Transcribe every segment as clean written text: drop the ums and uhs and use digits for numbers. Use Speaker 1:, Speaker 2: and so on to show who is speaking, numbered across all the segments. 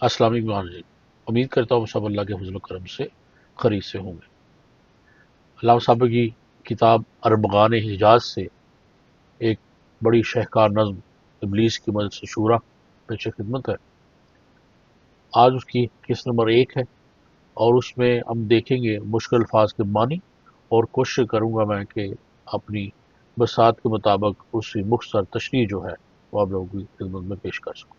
Speaker 1: السلام علیکم جی۔ امید کرتا ہوں سب اللہ کے فضل و کرم سے خرید سے ہوں گے۔ علامہ صاحب کی کتاب ارمغان حجاز سے ایک بڑی شہکار نظم ابلیس کی مجلس شورا پیش خدمت ہے۔ آج اس کی قسط نمبر 1 ہے اور اس میں ہم دیکھیں گے مشکل الفاظ کے معنی، اور کوشش کروں گا میں کہ اپنی بساط کے مطابق اس کی مختصر تشریح جو ہے وہ آپ لوگوں کی خدمت میں پیش کر سکوں۔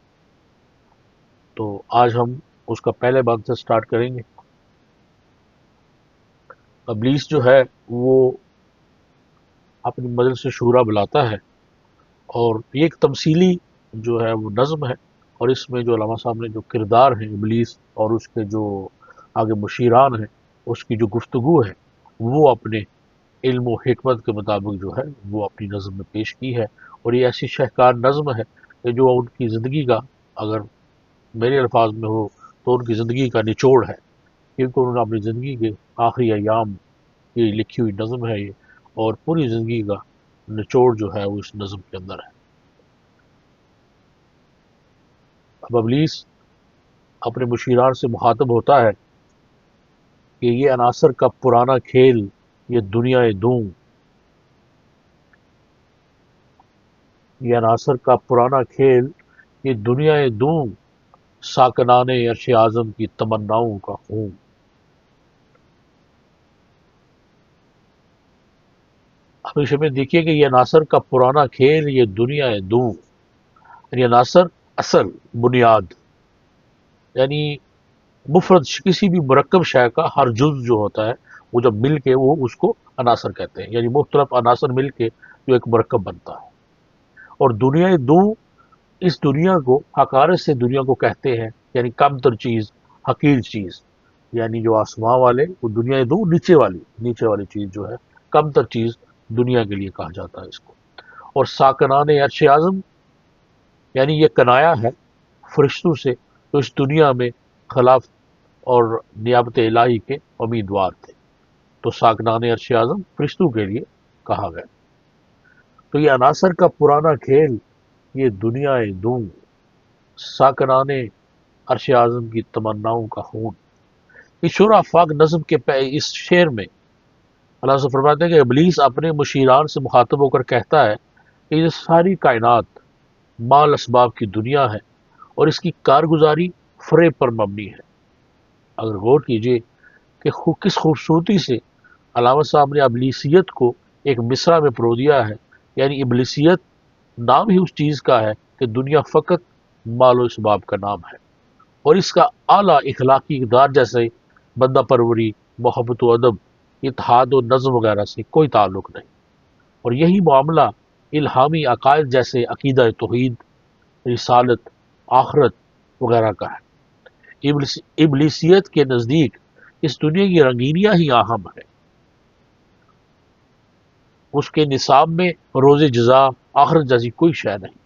Speaker 1: تو آج ہم اس کا پہلے باب سے سٹارٹ کریں گے۔ ابلیس جو ہے وہ اپنی مجلس شورا بلاتا ہے، اور یہ ایک تمثیلی جو ہے وہ نظم ہے، اور اس میں جو علامہ صاحب نے جو کردار ہیں ابلیس اور اس کے جو آگے مشیران ہیں، اس کی جو گفتگو ہے وہ اپنے علم و حکمت کے مطابق جو ہے وہ اپنی نظم میں پیش کی ہے۔ اور یہ ایسی شہکار نظم ہے کہ جو ان کی زندگی کا، اگر میرے الفاظ میں ہو تو ان کی زندگی کا نچوڑ ہے، کیونکہ انہوں نے اپنی زندگی کے آخری ایام یہ لکھی ہوئی نظم ہے یہ، اور پوری زندگی کا نچوڑ جو ہے وہ اس نظم کے اندر ہے۔ اب ابلیس اپنے مشیران سے مخاطب ہوتا ہے کہ یہ عناصر کا پرانا کھیل، یہ دنیا دوں، یہ عناصر کا پرانا کھیل، یہ دنیا دوں، ساکنان عرش اعظم کی تمناؤں کا خون۔ ہمیشہ میں دیکھیے کہ یہ عناصر کا پرانا کھیل، یہ دنیا دوں، یعنی عناصر اصل، بنیاد، یعنی مفرد کسی بھی مرکب شے کا ہر جز جو ہوتا ہے وہ جب مل کے وہ اس کو عناصر کہتے ہیں، یعنی مختلف عناصر مل کے جو ایک مرکب بنتا ہے۔ اور دنیا دوں، اس دنیا کو حقارت سے دنیا کو کہتے ہیں، یعنی کم تر چیز، حقیر چیز، یعنی جو آسماں والے وہ دنیا دوں، نیچے والی چیز جو ہے کم تر چیز دنیا کے لیے کہا جاتا ہے اس کو۔ اور ساکنان عرش اعظم، یعنی یہ کنایا ہے فرشتوں سے تو اس دنیا میں خلاف اور نیابت الہی کے امیدوار تھے، تو ساکنان عرش اعظم فرشتوں کے لیے کہا گیا۔ تو یہ عناصر کا پرانا کھیل، یہ دنیا دوں، ساکنان عرش اعظم کی تمناؤں کا خون۔ اس شور آفاق نظم کے اس شعر میں اللہ سے فرماتے ہیں کہ ابلیس اپنے مشیران سے مخاطب ہو کر کہتا ہے کہ یہ ساری کائنات مال اسباب کی دنیا ہے، اور اس کی کارگزاری فریب پر مبنی ہے۔ اگر غور کیجئے کہ کس خوبصورتی سے علامہ صاحب نے ابلیسیت کو ایک مصرع میں پرو دیا ہے، یعنی ابلیسیت نام ہی اس چیز کا ہے کہ دنیا فقط مال و اسباب کا نام ہے، اور اس کا اعلیٰ اخلاقی اقدار جیسے بندہ پروری، محبت و ادب، اتحاد و نظم وغیرہ سے کوئی تعلق نہیں۔ اور یہی معاملہ الہامی عقائد جیسے عقیدہ توحید، رسالت، آخرت وغیرہ کا ہے۔ ابلیسیت کے نزدیک اس دنیا کی رنگینیاں ہی اہم ہے، اس کے نصاب میں روز جزا، آخرت جیسی کوئی شے نہیں،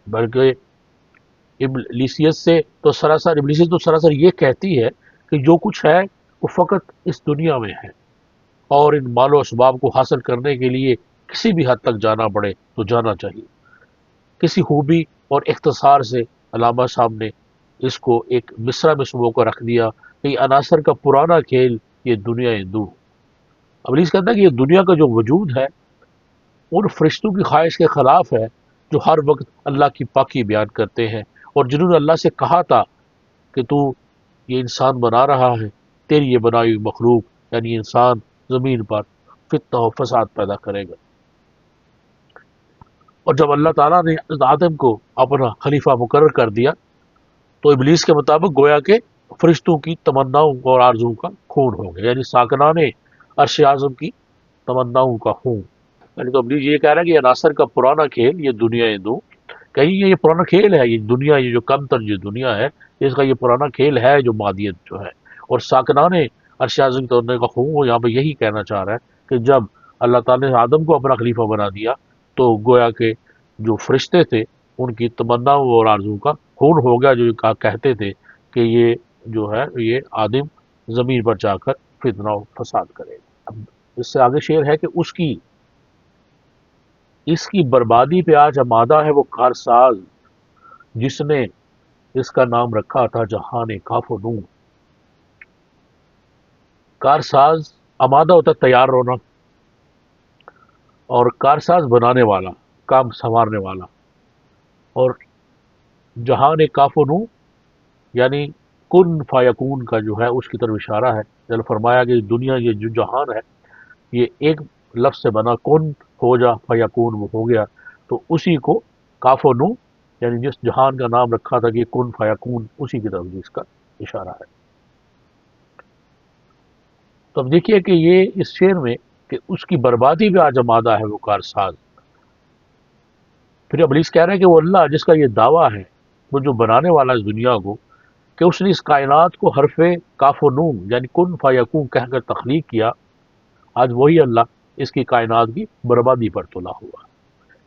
Speaker 1: بلکہ ابلیسیت تو سراسر یہ کہتی ہے کہ جو کچھ ہے وہ فقط اس دنیا میں ہے، اور ان مال و اسباب کو حاصل کرنے کے لیے کسی بھی حد تک جانا پڑے تو جانا چاہیے۔ کسی خوبی اور اختصار سے علامہ صاحب نے اس کو ایک مصرع میں سمو کر رکھ دیا کہ یہ عناصر کا پرانا کھیل، یہ دنیا دوں۔ ابلیس کہتا ہے کہ یہ دنیا کا جو وجود ہے ان فرشتوں کی خواہش کے خلاف ہے جو ہر وقت اللہ کی پاکی بیان کرتے ہیں، اور جنہوں نے اللہ سے کہا تھا کہ تو یہ انسان بنا رہا ہے، تیری یہ بنائی ہوئی مخلوق یعنی انسان زمین پر فتنہ و فساد پیدا کرے گا۔ اور جب اللہ تعالیٰ نے آدم کو اپنا خلیفہ مقرر کر دیا تو ابلیس کے مطابق گویا کہ فرشتوں کی تمناؤں اور آرزوؤں کا خون ہو گیا، یعنی ساکنان عرش اعظم کی تمناؤں کا خون۔ یعنی تو ابلیس یہ کہہ رہا ہے کہ یہ عناصر کا پرانا کھیل، یہ دنیا دوں، کہیں یہ پرانا کھیل ہے، یہ دنیا، یہ جو کم تر جو دنیا ہے اس کا یہ پرانا کھیل ہے جو مادیت جو ہے۔ اور ساکنان عرش اعظم کے توڑنے کا خون، وہ یہاں پہ یہی کہنا چاہ رہا ہے کہ جب اللہ تعالیٰ نے آدم کو اپنا خلیفہ بنا دیا تو گویا کہ جو فرشتے تھے ان کی تمناؤں اور آرزو کا خون ہو گیا، جو کہتے تھے کہ یہ جو ہے یہ آدم زمین پر جا کر فتنہ و فساد کرے گا۔ اب اس سے آگے شعر ہے کہ اس کی بربادی پہ آج آمادہ ہے وہ کارساز، جس نے اس کا نام رکھا تھا جہان کاف و نور۔ کارساز آمادہ ہوتا ہے، تیار ہونا، اور کارساز بنانے والا، کام سنوارنے والا، اور جہان کاف و نور یعنی کن فیکون کا جو ہے اس کی طرف اشارہ ہے۔ جب فرمایا کہ دنیا، یہ جو جہان ہے، یہ ایک لفظ سے بنا، کن ہو جا فیکون، وہ ہو گیا، تو اسی کو کاف و نون یعنی جس جہان کا نام رکھا تھا کہ کن فیکون، اسی کی طرف اس کا اشارہ ہے۔ تو اب دیکھیے کہ یہ اس شعر میں کہ اس کی بربادی بھی آج آمادہ ہے وہ کارساز۔ پھر ابلیس کہہ رہا ہے کہ وہ اللہ جس کا یہ دعویٰ ہے، وہ جو بنانے والا اس دنیا کو، کہ اس نے اس کائنات کو حرف کاف و نون یعنی کن فیکون کہہ کر تخلیق کیا، آج وہی اللہ اس کی کائنات کی بربادی پر تلا ہوا۔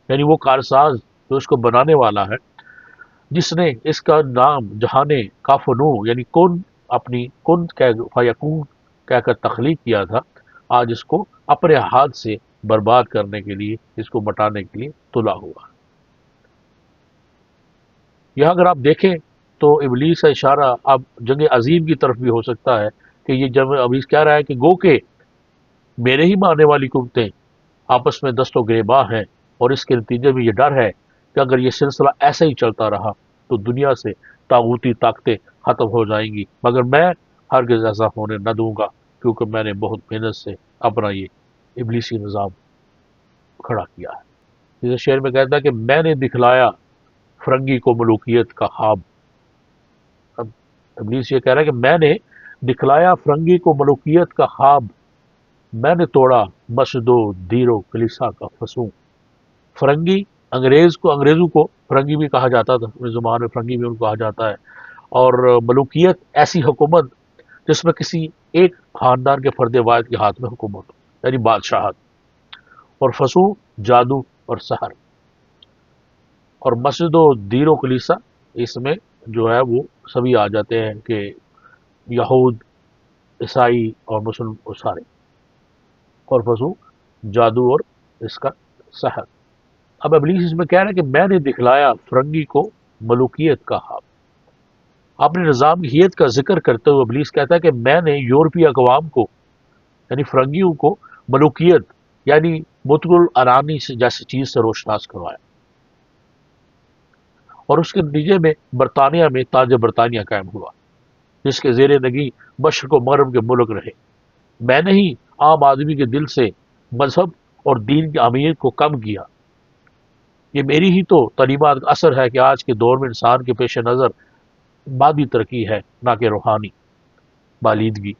Speaker 1: یعنی وہ کارساز جو اس کو بنانے والا ہے، جس نے اس کا نام جہان کاف و نون یعنی کن، اپنی کن فیکون کہہ کر تخلیق کیا تھا، آج اس کو اپنے ہاتھ سے برباد کرنے کے لیے، اس کو مٹانے کے لیے تلا ہوا۔ یہاں اگر آپ دیکھیں تو ابلیس کا اشارہ اب جنگ عظیم کی طرف بھی ہو سکتا ہے، کہ یہ جب ابلیس کہہ رہا ہے کہ گو کہ میرے ہی ماننے والی قوتیں آپس میں دست و گریباں ہیں، اور اس کے نتیجے میں یہ ڈر ہے کہ اگر یہ سلسلہ ایسا ہی چلتا رہا تو دنیا سے طاغوتی طاقتیں ختم ہو جائیں گی، مگر میں ہرگز ایسا ہونے نہ دوں گا، کیونکہ میں نے بہت محنت سے اپنا یہ ابلیسی نظام کھڑا کیا ہے۔ جیسے شعر میں کہتا ہے کہ میں نے دکھلایا فرنگی کو ملوکیت کا خواب۔ اب ابلیس یہ کہہ رہا ہے کہ میں نے دکھلایا فرنگی کو ملوکیت کا خواب، میں نے توڑا مسجد و دیر و کلیسا کا فسوں۔ فرنگی انگریزوں کو فرنگی بھی کہا جاتا تھا، اپنے زبان میں فرنگی بھی ان کو کہا جاتا ہے، اور ملوکیت ایسی حکومت جس میں کسی ایک خاندان کے فرد واحد کے ہاتھ میں حکومت ہو، یعنی بادشاہت، اور فسوں جادو اور سحر، اور مسجد و دیر و کلیسا اس میں جو ہے وہ سبھی آ جاتے ہیں، کہ یہود، عیسائی اور مسلم وہ سارے، اور فسوں جادو اور اس کا سحر۔ اب ابلیس اس میں کہہ رہا ہے کہ میں نے دکھلایا فرنگی کو ملوکیت کا خواب۔ اپنے نظام کی حیت کا ذکر کرتے ہوئے ابلیس کہتا ہے کہ میں نے یورپی اقوام کو یعنی فرنگیوں کو ملوکیت یعنی مطلق الارانی سے جیسی چیز سے روشناس کروایا، اور اس کے نتیجے میں برطانیہ میں تاج برطانیہ قائم ہوا، جس کے زیر نگی مشرق و مغرب کے ملک رہے۔ میں نے ہی عام آدمی کے دل سے مذہب اور دین کی اہمیت کو کم کیا۔ یہ میری ہی تو تعلیمات کا اثر ہے کہ آج کے دور میں انسان کے پیش نظر مادی ترقی ہے، نہ کہ روحانی بالیدگی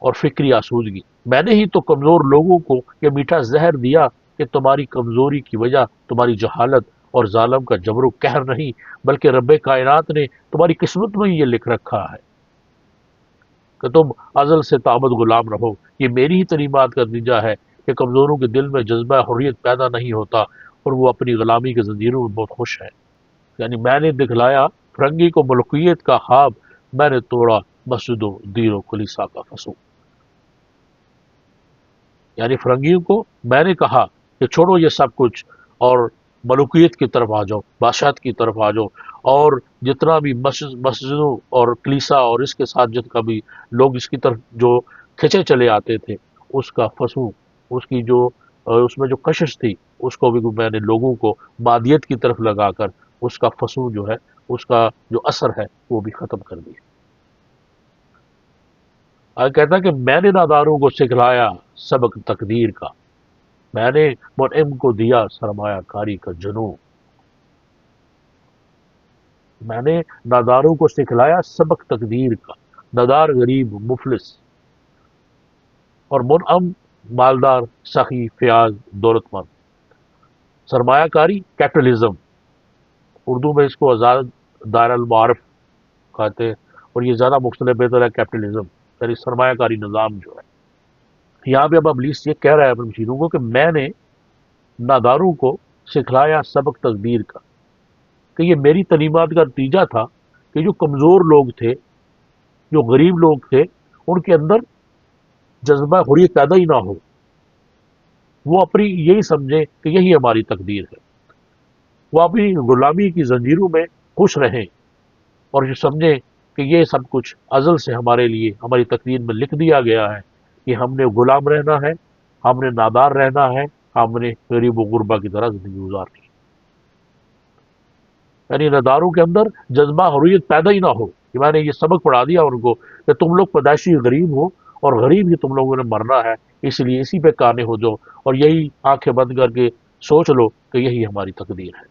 Speaker 1: اور فکری آسودگی۔ میں نے ہی تو کمزور لوگوں کو یہ میٹھا زہر دیا کہ تمہاری کمزوری کی وجہ تمہاری جہالت اور ظالم کا جبر و قہر نہیں، بلکہ رب کائنات نے تمہاری قسمت میں یہ لکھ رکھا ہے کہ تم ازل سے تابد غلام رہو۔ یہ میری ہی تعلیمات کا نتیجہ ہے کہ کمزوروں کے دل میں جذبہ حریت پیدا نہیں ہوتا، اور وہ اپنی غلامی کے زنجیروں میں بہت خوش ہیں۔ یعنی میں نے دکھلایا فرنگی کو ملوکیت کا خواب، میں نے توڑا مسجد و دیر و کلیسا کا فسوں۔ یعنی فرنگیوں کو میں نے کہا کہ چھوڑو یہ سب کچھ، اور ملوکیت کی طرف آ جاؤ، بادشاہت کی طرف آ جاؤ، اور جتنا بھی مسجدوں اور کلیسا اور اس کے ساتھ جتنا بھی لوگ اس کی طرف جو کھچے چلے آتے تھے، اس کا فسوں، اس کی جو اس میں جو کشش تھی، اس کو بھی میں نے لوگوں کو مادیت کی طرف لگا کر اس کا فسوں جو ہے، اس کا جو اثر ہے وہ بھی ختم کر دیا۔ آگے کہتا ہے کہ میں نے ناداروں کو سکھلایا سبق تقدیر کا، میں نے منعم کو دیا سرمایہ کاری کا جنوں۔ میں نے ناداروں کو سکھلایا سبق تقدیر کا، نادار غریب مفلس، اور منعم مالدار سخی فیاض دولت مند۔ سرمایہ کاری کیپٹلزم، اردو میں اس کو آزاد دائرہ المعارف کہتے ہیں، اور یہ زیادہ مختلف بہتر ہے کیپٹلزم، یعنی سرمایہ کاری نظام جو ہے۔ یہاں پہ اب ابلیس یہ کہہ رہا ہے اپنے مشیروں کو کہ میں نے ناداروں کو سکھلایا سبق تقدیر کا، کہ یہ میری تعلیمات کا نتیجہ تھا کہ جو کمزور لوگ تھے، جو غریب لوگ تھے، ان کے اندر جذبہ حریت پیدا ہی نہ ہو، وہ اپنی یہی سمجھے کہ یہی ہماری تقدیر ہے، وہ اپنی غلامی کی زنجیروں میں خوش رہیں اور یہ سمجھیں کہ یہ سب کچھ ازل سے ہمارے لیے ہماری تقدیر میں لکھ دیا گیا ہے کہ ہم نے غلام رہنا ہے، ہم نے نادار رہنا ہے، ہم نے غریب و غربا کی طرح زندگی گزارنی ہے۔ یعنی ناداروں کے اندر جذبہ حریت پیدا ہی نہ ہو کہ میں نے یہ سبق پڑھا دیا ان کو کہ تم لوگ پیدائشی غریب ہو اور غریب ہی تم لوگوں نے مرنا ہے، اس لیے اسی پہ کانے ہو جاؤ اور یہی آنکھیں بند کر کے سوچ لو کہ یہی ہماری تقدیر ہے۔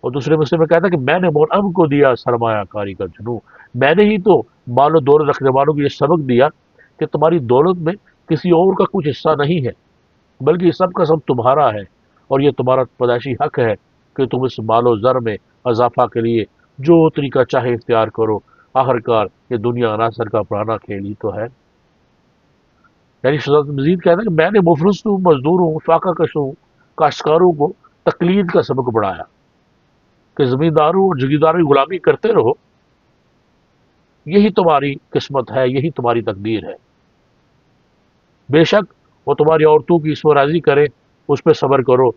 Speaker 1: اور دوسرے مسئلے میں کہتا ہے کہ میں نے منعم کو دیا سرمایہ کاری کا جنوں، میں نے ہی تو مال و دولت رکھنے والوں کو یہ سبق دیا کہ تمہاری دولت میں کسی اور کا کچھ حصہ نہیں ہے، بلکہ یہ سب کا سب تمہارا ہے، اور یہ تمہارا پیدائشی حق ہے کہ تم اس مال و زر میں اضافہ کے لیے جو طریقہ چاہے اختیار کرو، آخر کار یہ دنیا عناصر کا پرانا کھیل ہی تو ہے۔ یعنی شہزاد مزید کہتا ہے کہ میں نے مفلس ہوں، مزدوروں، فاقہ کشوں، کاشتکاروں کو تقلید کا سبق پڑھایا کہ زمینداروں اور جگیرداروں کی غلامی کرتے رہو، یہی تمہاری قسمت ہے، یہی تمہاری تقدیر ہے۔ بے شک وہ تمہاری عورتوں کی اسم راضی کرے، اس پہ صبر کرو،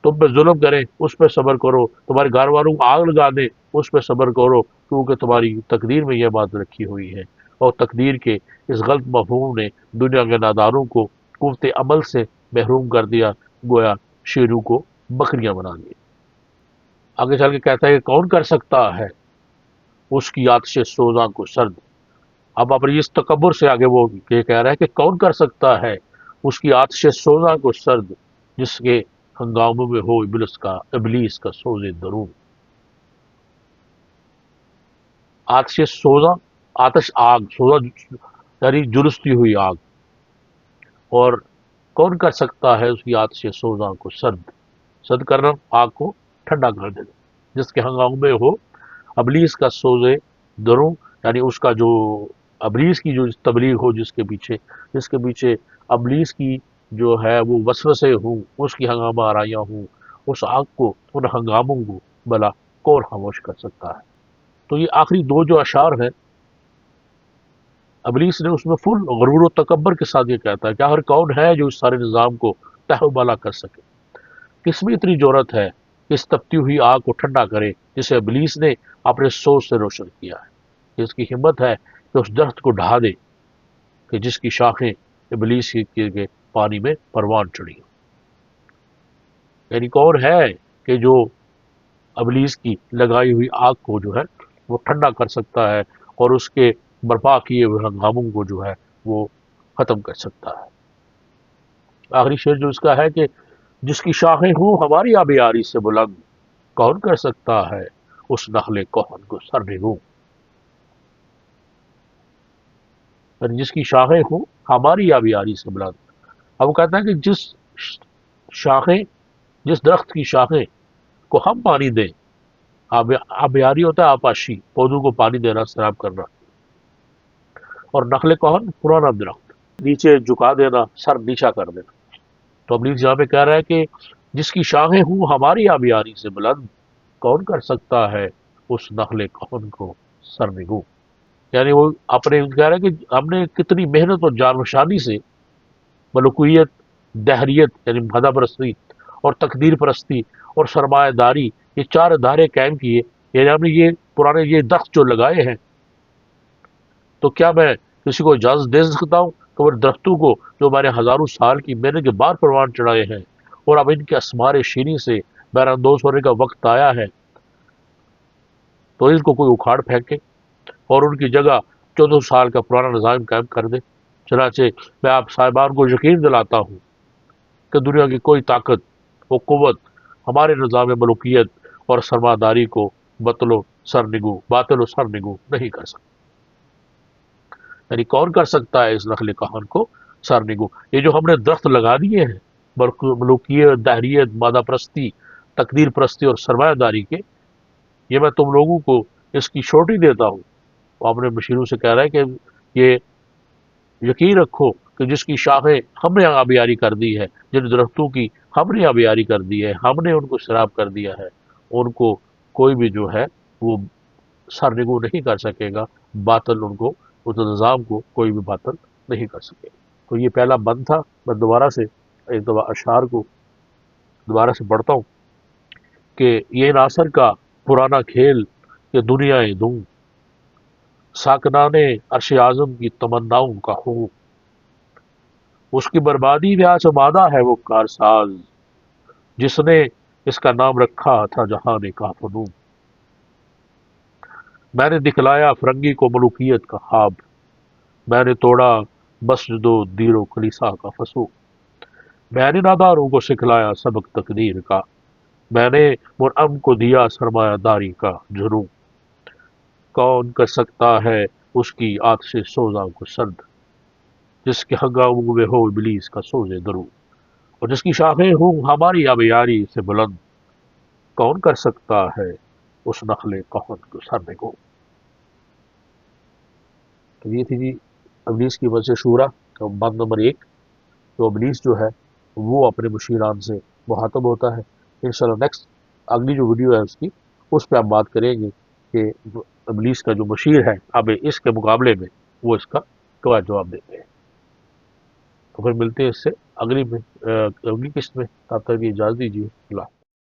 Speaker 1: تم پہ ظلم کریں اس پہ صبر کرو، تمہارے گھر والوں کو آگ لگا دیں اس پہ صبر کرو، کیونکہ تمہاری تقدیر میں یہ بات رکھی ہوئی ہے۔ اور تقدیر کے اس غلط مفہوم نے دنیا کے ناداروں کو قوت عمل سے محروم کر دیا، گویا شیروں کو بکریاں بنا دیا۔ آگے چل کے کہتا ہے کہ کون کر سکتا ہے اس کی آتش سوزاں کو سرد۔ اب اپنی اس تکبر سے آگے وہ یہ کہہ رہا ہے کہ کون کر سکتا ہے اس کی آتش سوزاں کو سرد، جس کے ہنگاموں میں ہو ابلیس کا سوز درون۔ آتش سوزاں، آتش آگ، سوزا یعنی جلستی ہوئی آگ، اور کون کر سکتا ہے اس کی آتش سوزاں کو سرد، سرد کرنا آگ کو ٹھنڈا کر دینا، جس کے ہنگاموں میں ہو ابلیس کا سوز دروں، یعنی اس کا جو ابلیس کی جو تبلیغ ہو، جس کے پیچھے ابلیس کی جو ہے وہ وسوسے ہوں، اس کی ہنگامہ آرائیاں ہوں، اس آگ کو، ان ہنگاموں کو بلا کون خاموش کر سکتا ہے۔ تو یہ آخری دو جو اشعار ہیں ابلیس نے اس میں فل غرور و تکبر کے ساتھ یہ کہتا ہے کہ آخر کون ہے جو اس سارے نظام کو تہ و بالا کر سکے، کس میں اتنی جرأت ہے کہ اس تپتی ہوئی آگ کو ٹھنڈا کرے جسے ابلیس نے اپنے سوز سے روشن کیا ہے، اس کی ہمت ہے کہ اس درخت کو ڈھا دے کہ جس کی شاخیں ابلیس کے پانی میں پروان چڑھی ہوں۔ یعنی کون ہے کہ جو ابلیس کی لگائی ہوئی آگ کو جو ہے وہ ٹھنڈا کر سکتا ہے اور اس کے برپا کیے ہوئے ہنگاموں کو جو ہے وہ ختم کر سکتا ہے۔ آخری شعر جو اس کا ہے کہ جس کی شاخیں ہوں ہماری آبیاری سے بلند، کون کر سکتا ہے اس نخل کہن کو سر نگوں۔ یعنی جس کی شاخیں ہوں ہماری آبیاری سے بلند، اب وہ کہتا ہے کہ شاخیں جس درخت کی شاخیں کو ہم پانی دیں، آبیاری ہوتا ہے آپاشی، پودوں کو پانی دینا، سیراب کرنا، اور نخل کہن پرانا درخت نیچے جھکا دینا، سر نیچا کر دینا۔ تو ابلیس یہاں پہ کہہ رہا ہے کہ جس کی شاخیں ہوں ہماری آبیاری سے بلند، کون کر سکتا ہے اس نخل کہن کو سر نگوں۔ یعنی وہ اپنے کہہ رہا ہے کہ ہم نے کتنی محنت اور جانفشانی سے ملوکیت، دہریت یعنی مادہ پرستی، اور تقدیر پرستی اور سرمایہ داری، یہ چار ادارے قائم کیے، یعنی ہم نے یہ پرانے یہ درخت جو لگائے ہیں، تو کیا میں کسی کو اجازت دے سکتا ہوں کہ وہ درختوں کو جو میں نے ہزاروں سال کی محنت کے بعد پروان چڑھائے ہیں اور اب ان کے اسمار شیریں سے بہراندوز ہونے کا وقت آیا ہے تو ان کو کوئی اکھاڑ پھینکے اور ان کی جگہ 1400 سال کا پرانا نظام قائم کر دے؟ چنانچہ میں آپ صاحبان کو یقین دلاتا ہوں کہ دنیا کی کوئی طاقت و قوت ہمارے نظام ملوکیت اور سرمایہ داری کو باطل و سر نگو نہیں کر سکتا۔ یعنی کون کر سکتا ہے اس نخل کہن کو سر نگو؟ یہ جو ہم نے درخت لگا دیے ہیں ملوکیت، دہریت، مادہ پرستی، تقدیر پرستی اور سرمایہ داری کے، یہ میں تم لوگوں کو اس کی چھوٹی دیتا ہوں۔ وہ اپنے مشیروں سے کہہ رہا ہے کہ یہ یقین رکھو کہ جس کی شاخیں ہم نے آبیاری کر دی ہے، جن درختوں کی ہم نے آبیاری کر دی ہے، ہم نے ان کو سیراب کر دیا ہے، ان کو کوئی بھی جو ہے وہ سرنگو نہیں کر سکے گا، باطل ان کو، اس نظام کو کوئی بھی باطل نہیں کر سکے گا۔ تو یہ پہلا بند تھا، میں دوبارہ سے ایک دفعہ اشعار کو دوبارہ سے پڑھتا ہوں کہ یہ ناصر کا پرانا کھیل یہ دنیائے دوں، ساکنان عرش اعظم کی تمناؤں کا خون، اس کی بربادی میں آج آمادہ ہے وہ کارساز، جس نے اس کا نام رکھا تھا جہان کا فنون۔ میں نے دکھلایا فرنگی کو ملوکیت کا خواب، میں نے توڑا مسجد و دیر و کلیسا کا فسو، میں نے ناداروں کو سکھلایا سبق تقدیر کا، میں نے منعم کو دیا سرمایہ داری کا جنون۔ کون کر سکتا ہے اس کی آتش سوزاں کو سرد، جس کے ہنگاموں میں ہو ابلیس کا سوز درو، اور جس کی شاخیں ہوں ہماری آبیاری سے بلند، کون کر سکتا ہے اس نخل کہن کو سر نگو۔ تو یہ تھی جی ابلیس کی وجہ شورا کا بات نمبر 1۔ تو ابلیس جو ہے وہ اپنے مشیران سے مخاطب ہوتا ہے۔ انشاءاللہ نیکسٹ اگلی جو ویڈیو ہے اس پہ ہم بات کریں گے کہ ابلیس کا جو مشیر ہے اب اس کے مقابلے میں وہ اس کا کیا جواب دیتے ہیں۔ تو پھر ملتے ہیں اس سے اگلی قسط میں، تب تک بھی اجازت دیجیے، اللہ۔